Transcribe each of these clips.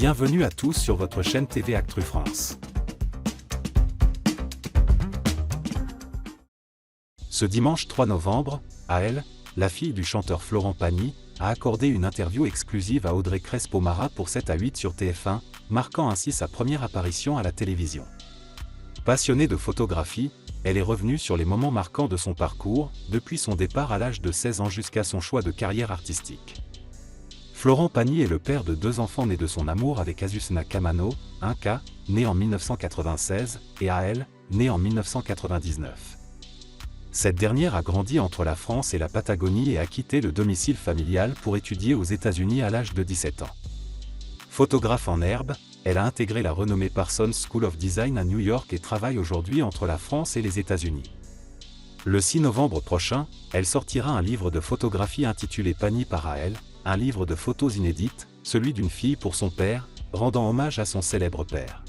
Bienvenue à tous sur votre chaîne TV Actu France. Ce dimanche 3 novembre, Aëlle, la fille du chanteur Florent Pagny, a accordé une interview exclusive à Audrey Crespo-Mara pour 7 à 8 sur TF1, marquant ainsi sa première apparition à la télévision. Passionnée de photographie, elle est revenue sur les moments marquants de son parcours, depuis son départ à l'âge de 16 ans jusqu'à son choix de carrière artistique. Florent Pagny est le père de 2 enfants nés de son amour avec Azucena Kamano, Inca, né en 1996, et Aëlle, né en 1999. Cette dernière a grandi entre la France et la Patagonie et a quitté le domicile familial pour étudier aux États-Unis à l'âge de 17 ans. Photographe en herbe, elle a intégré la renommée Parsons School of Design à New York et travaille aujourd'hui entre la France et les États-Unis. Le 6 novembre prochain, elle sortira un livre de photographie intitulé Pagny par Aëlle, un livre de photos inédites, celui d'une fille pour son père, rendant hommage à son célèbre père.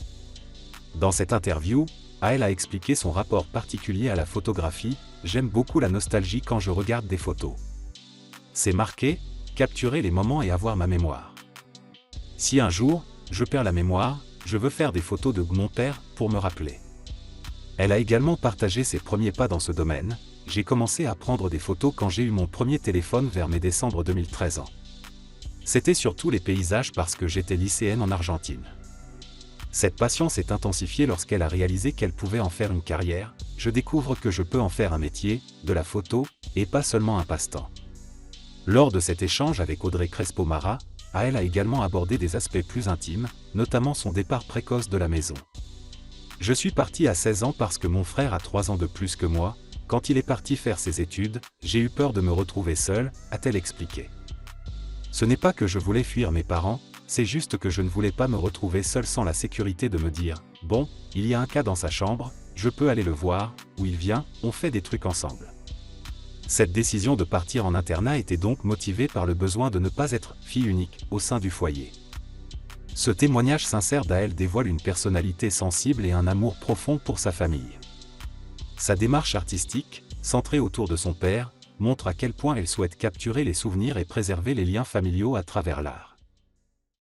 Dans cette interview, Aëlle a expliqué son rapport particulier à la photographie. « J'aime beaucoup la nostalgie quand je regarde des photos. C'est marquer, capturer les moments et avoir ma mémoire. Si un jour, je perds la mémoire, je veux faire des photos de mon père pour me rappeler. » Elle a également partagé ses premiers pas dans ce domaine. « J'ai commencé à prendre des photos quand j'ai eu mon premier téléphone vers mes décembre 2013 ans. C'était surtout les paysages parce que j'étais lycéenne en Argentine. Cette passion s'est intensifiée lorsqu'elle a réalisé qu'elle pouvait en faire une carrière. Je découvre que je peux en faire un métier, de la photo, et pas seulement un passe-temps. » Lors de cet échange avec Audrey Crespo-Mara, Aëlle a également abordé des aspects plus intimes, notamment son départ précoce de la maison. « Je suis partie à 16 ans parce que mon frère a 3 ans de plus que moi. Quand il est parti faire ses études, j'ai eu peur de me retrouver seule, a-t-elle expliqué. Ce n'est pas que je voulais fuir mes parents, c'est juste que je ne voulais pas me retrouver seule sans la sécurité de me dire « Bon, il y a un cas dans sa chambre, je peux aller le voir, où il vient, on fait des trucs ensemble. » Cette décision de partir en internat était donc motivée par le besoin de ne pas être fille unique au sein du foyer. Ce témoignage sincère d'Aëlle dévoile une personnalité sensible et un amour profond pour sa famille. Sa démarche artistique, centrée autour de son père, montre à quel point elle souhaite capturer les souvenirs et préserver les liens familiaux à travers l'art.